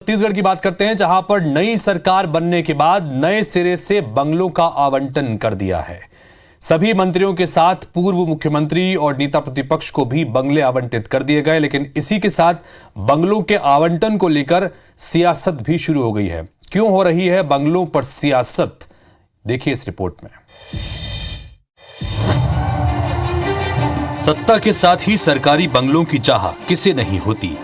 छत्तीसगढ़ की बात करते हैं, जहां पर नई सरकार बनने के बाद नए सिरे से बंगलों का आवंटन कर दिया है। सभी मंत्रियों के साथ पूर्व मुख्यमंत्री और नेता प्रतिपक्ष को भी बंगले आवंटित कर दिए गए। लेकिन इसी के साथ बंगलों के आवंटन को लेकर सियासत भी शुरू हो गई है। क्यों हो रही है बंगलों पर सियासत, देखिए इस रिपोर्ट में। सत्ता के साथ ही सरकारी बंगलों की चाह किसे नहीं होती,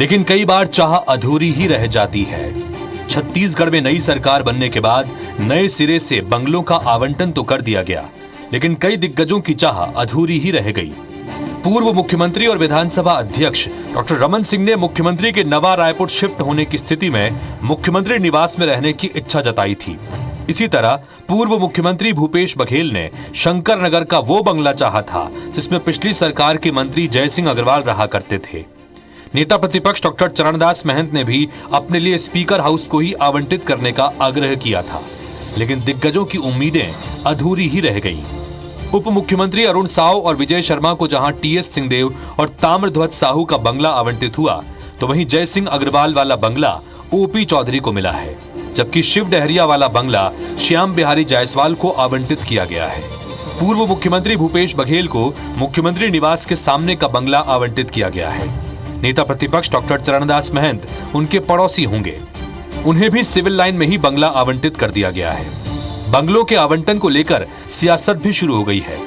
लेकिन कई बार चाह अधूरी ही रह जाती है। छत्तीसगढ़ में नई सरकार बनने के बाद नए सिरे से बंगलों का आवंटन तो कर दिया गया, लेकिन कई दिग्गजों की चाह अधूरी ही रह गई। पूर्व मुख्यमंत्री और विधानसभा अध्यक्ष डॉक्टर रमन सिंह ने मुख्यमंत्री के नवा रायपुर शिफ्ट होने की स्थिति में मुख्यमंत्री निवास में रहने की इच्छा जताई थी। इसी तरह पूर्व मुख्यमंत्री भूपेश बघेल ने शंकर नगर का वो बंगला चाहा था जिसमें पिछली सरकार के मंत्री जयसिंह अग्रवाल रहा करते थे। नेता प्रतिपक्ष डॉक्टर चरणदास महंत ने भी अपने लिए स्पीकर हाउस को ही आवंटित करने का आग्रह किया था, लेकिन दिग्गजों की उम्मीदें अधूरी ही रह गईं। उप मुख्यमंत्री अरुण साव और विजय शर्मा को जहां टीएस सिंहदेव और ताम्रध्वज साहू का बंगला आवंटित हुआ, तो वहीं जयसिंह अग्रवाल वाला बंगला ओपी चौधरी को मिला है, जबकि शिव डहरिया वाला बंगला श्याम बिहारी जायसवाल को आवंटित किया गया है। पूर्व मुख्यमंत्री भूपेश बघेल को मुख्यमंत्री निवास के सामने का बंगला आवंटित किया गया है। नेता प्रतिपक्ष डॉक्टर चरणदास महंत उनके पड़ोसी होंगे, उन्हें भी सिविल लाइन में ही बंगला आवंटित कर दिया गया है। बंगलों के आवंटन को लेकर सियासत भी शुरू हो गई है।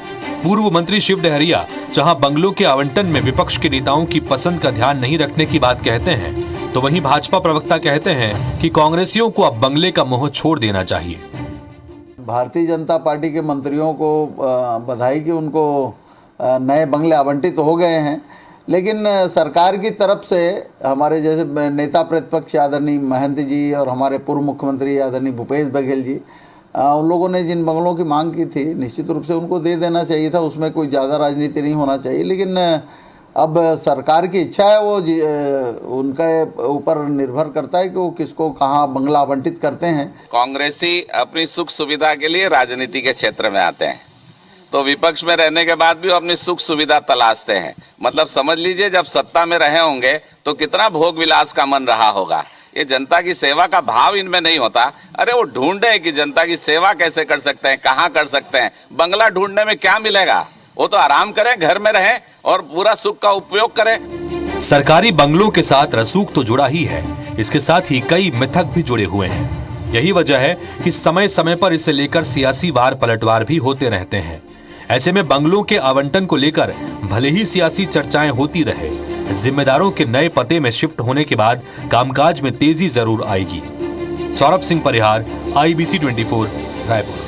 पूर्व मंत्री शिव डहरिया जहां बंगलों के आवंटन में विपक्ष के नेताओं की पसंद का ध्यान नहीं रखने की बात कहते हैं, तो वहीं भाजपा प्रवक्ता कहते हैं कि कांग्रेसियों को अब बंगले का मोह छोड़ देना चाहिए। भारतीय जनता पार्टी के मंत्रियों को बधाई कि उनको नए बंगले आवंटित हो गए हैं, लेकिन सरकार की तरफ से हमारे जैसे नेता प्रतिपक्ष आदरणीय महंत जी और हमारे पूर्व मुख्यमंत्री आदरणीय भूपेश बघेल जी, उन लोगों ने जिन बंगलों की मांग की थी, निश्चित रूप से उनको दे देना चाहिए था। उसमें कोई ज़्यादा राजनीति नहीं होना चाहिए, लेकिन अब सरकार की इच्छा है, वो उनके ऊपर निर्भर करता है कि वो किसको कहाँ बंगला आवंटित करते हैं। कांग्रेसी अपनी सुख सुविधा के लिए राजनीति के क्षेत्र में आते हैं, तो विपक्ष में रहने के बाद भी वो अपनी सुख सुविधा तलाशते हैं। मतलब समझ लीजिए, जब सत्ता में रहे होंगे तो कितना भोग विलास का मन रहा होगा। ये जनता की सेवा का भाव इनमें नहीं होता। अरे वो ढूंढे हैं कि जनता की सेवा कैसे कर सकते हैं, कहाँ कर सकते हैं। बंगला ढूंढने में क्या मिलेगा, वो तो आराम करें, घर में रहें और पूरा सुख का उपयोग करें। सरकारी बंगलों के साथ रसूख तो जुड़ा ही है, इसके साथ ही कई मिथक भी जुड़े हुए हैं। यही वजह है कि समय समय पर इसे लेकर सियासी वार पलटवार भी होते रहते हैं। ऐसे में बंगलों के आवंटन को लेकर भले ही सियासी चर्चाएं होती रहे, जिम्मेदारों के नए पते में शिफ्ट होने के बाद कामकाज में तेजी जरूर आएगी। सौरभ सिंह परिहार, IBC 24, रायपुर।